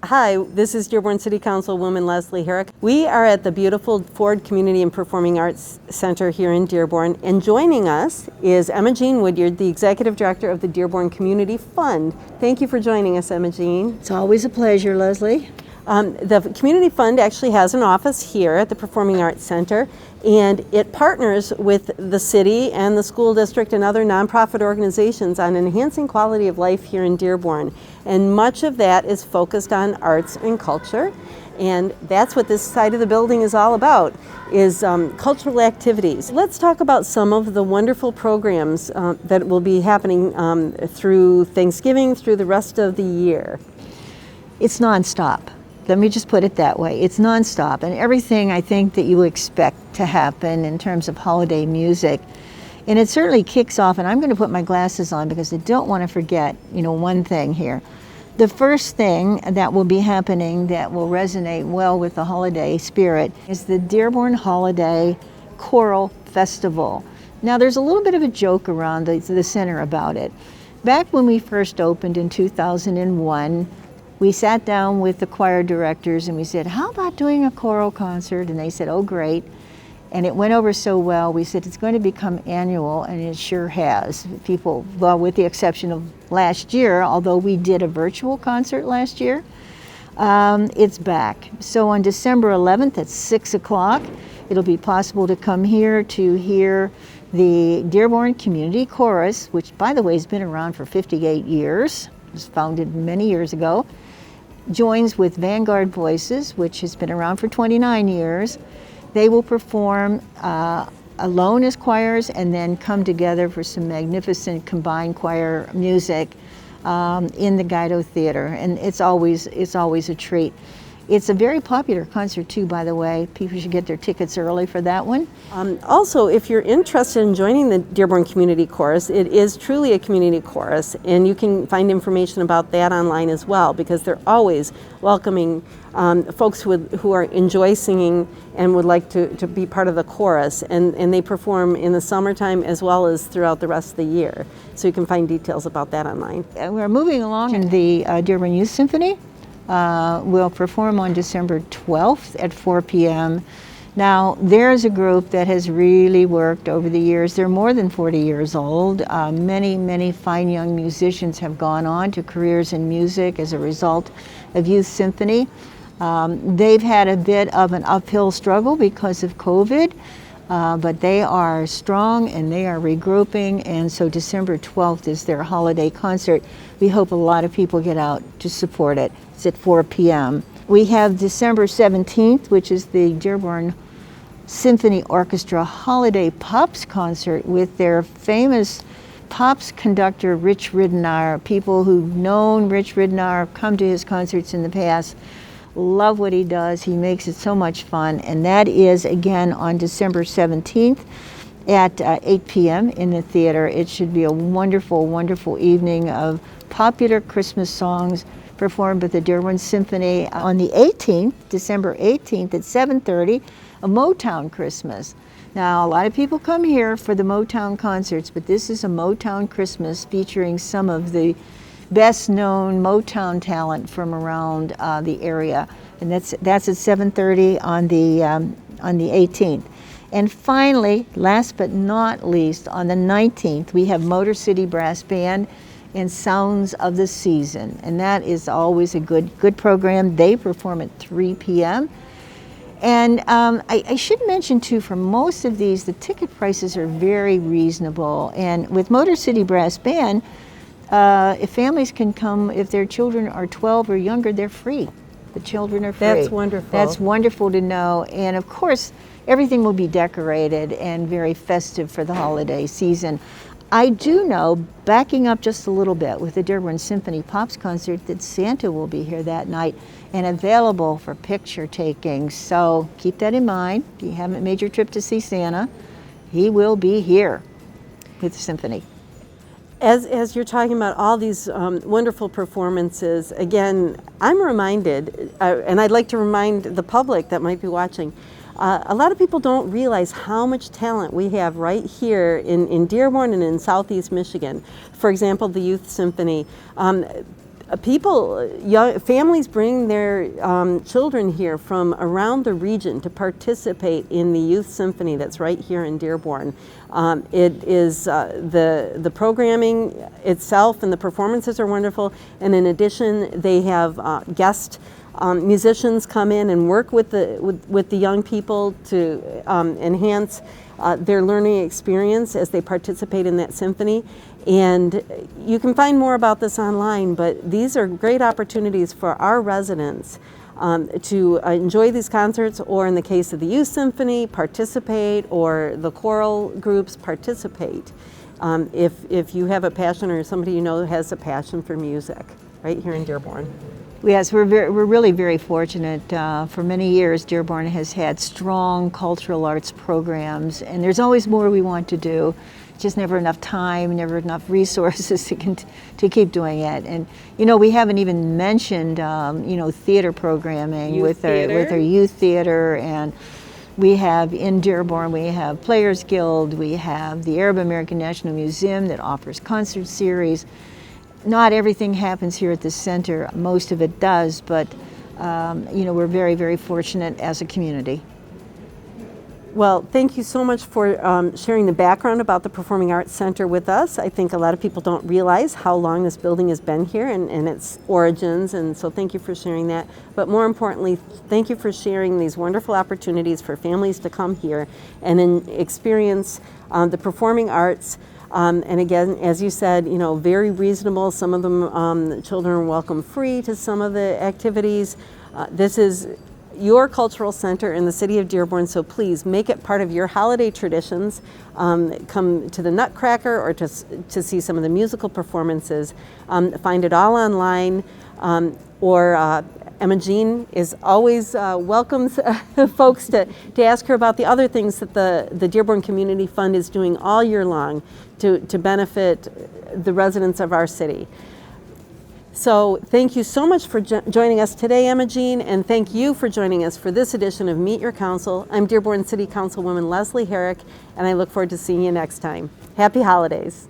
Hi, this is Dearborn City Councilwoman Leslie Herrick. We are at the beautiful Ford Community and Performing Arts Center here in Dearborn, and joining us is Emma Jean Woodyard, the Executive Director of the Dearborn Community Fund. Thank you for joining us, Emma Jean. It's always a pleasure, Leslie. The Community Fund actually has an office here at the Performing Arts Center, and it partners with the city and the school district and other nonprofit organizations on enhancing quality of life here in Dearborn. And much of that is focused on arts and culture, and that's what this side of the building is all about, is cultural activities. Let's talk about some of the wonderful programs that will be happening through Thanksgiving, through the rest of the year. It's nonstop. Let me just put it that way. It's nonstop, and everything I think that you expect to happen in terms of holiday music. And it certainly kicks off, and I'm going to put my glasses on because I don't want to forget, one thing here. The first thing that will be happening that will resonate well with the holiday spirit is the Dearborn Holiday Choral Festival. Now, there's a little bit of a joke around the center about it. Back when we first opened in 2001, we sat down with the choir directors and we said, how about doing a choral concert? And they said, oh, great. And it went over so well, we said it's going to become annual, and it sure has. People, well, with the exception of last year, although we did a virtual concert last year, it's back. So on December 11th at 6 o'clock, it'll be possible to come here to hear the Dearborn Community Chorus, which, by the way, has been around for 58 years. It was founded many years ago. Joins with Vanguard Voices, which has been around for 29 years. They will perform alone as choirs and then come together for some magnificent combined choir music in the Guido Theater, and it's always a treat. It's a very popular concert too, by the way. People should get their tickets early for that one. Also, if you're interested in joining the Dearborn Community Chorus, it is truly a community chorus, and you can find information about that online as well, because they're always welcoming folks who enjoy singing and would like to be part of the chorus, and they perform in the summertime as well as throughout the rest of the year. So you can find details about that online. We're moving along in the Dearborn Youth Symphony. Will perform on December 12th at 4 p.m. Now, there's a group that has really worked over the years. They're more than 40 years old. Many fine young musicians have gone on to careers in music as a result of Youth Symphony. They've had a bit of an uphill struggle because of COVID, but they are strong and they are regrouping, and so December 12th is their holiday concert. We hope a lot of people get out to support it. It's at 4 p.m. We have December 17th, which is the Dearborn Symphony Orchestra Holiday Pops concert with their famous Pops conductor, Rich Ridenour. People who've known Rich Ridenour, come to his concerts in the past, love what he does. He makes it so much fun, and that is again on December 17th at 8 p.m. in the theater. It should be a wonderful, wonderful evening of popular Christmas songs performed with the Dearborn Symphony. On the 18th, December 18th at 7:30, a Motown Christmas. Now, a lot of people come here for the Motown concerts, but this is a Motown Christmas featuring some of the best-known Motown talent from around the area, and that's at 7:30 on the 18th. And finally, last but not least, on the 19th, we have Motor City Brass Band and Sounds of the Season, and that is always a good program. They perform at 3 p.m. And I should mention too, for most of these, the ticket prices are very reasonable, and with Motor City Brass Band, if families can come, if their children are 12 or younger, they're free. The children are free. That's wonderful. That's wonderful to know. And of course, everything will be decorated and very festive for the holiday season. I do know, backing up just a little bit, with the Dearborn Symphony Pops concert, that Santa will be here that night and available for picture taking. So keep that in mind. If you haven't made your trip to see Santa, he will be here with the symphony. As you're talking about all these wonderful performances, again, I'm reminded, and I'd like to remind the public that might be watching, a lot of people don't realize how much talent we have right here in Dearborn and in Southeast Michigan. For example, the Youth Symphony. families bring their children here from around the region to participate in the Youth Symphony that's right here in Dearborn. It is the programming itself and the performances are wonderful, and in addition they have guest musicians come in and work with the young people to enhance their learning experience as they participate in that symphony. And you can find more about this online, but these are great opportunities for our residents to enjoy these concerts, or in the case of the Youth Symphony, participate, or the choral groups participate. If you have a passion, or somebody you know has a passion for music, right here in Dearborn. Yes, we're really very fortunate. For many years, Dearborn has had strong cultural arts programs, and there's always more we want to do. Just never enough time, never enough resources to keep doing it. And we haven't even mentioned theater programming with our youth theater. And we have in Dearborn, we have Players Guild, we have the Arab American National Museum that offers concert series. Not everything happens here at the center. Most of it does, but we're very, very fortunate as a community. Well, thank you so much for sharing the background about the Performing Arts Center with us. I think a lot of people don't realize how long this building has been here and its origins, and so thank you for sharing that. But more importantly, thank you for sharing these wonderful opportunities for families to come here and experience the performing arts. And again, as you said, very reasonable. Some of them, children are welcome free to some of the activities. This is your cultural center in the city of Dearborn, so please make it part of your holiday traditions. Come to the Nutcracker or to see some of the musical performances. Find it all online, or Emma Jean is always welcomes folks to ask her about the other things that the Dearborn Community Fund is doing all year long to benefit the residents of our city. So thank you so much for joining us today, Emma Jean, and thank you for joining us for this edition of Meet Your Council. I'm Dearborn City Councilwoman Leslie Herrick, and I look forward to seeing you next time. Happy holidays.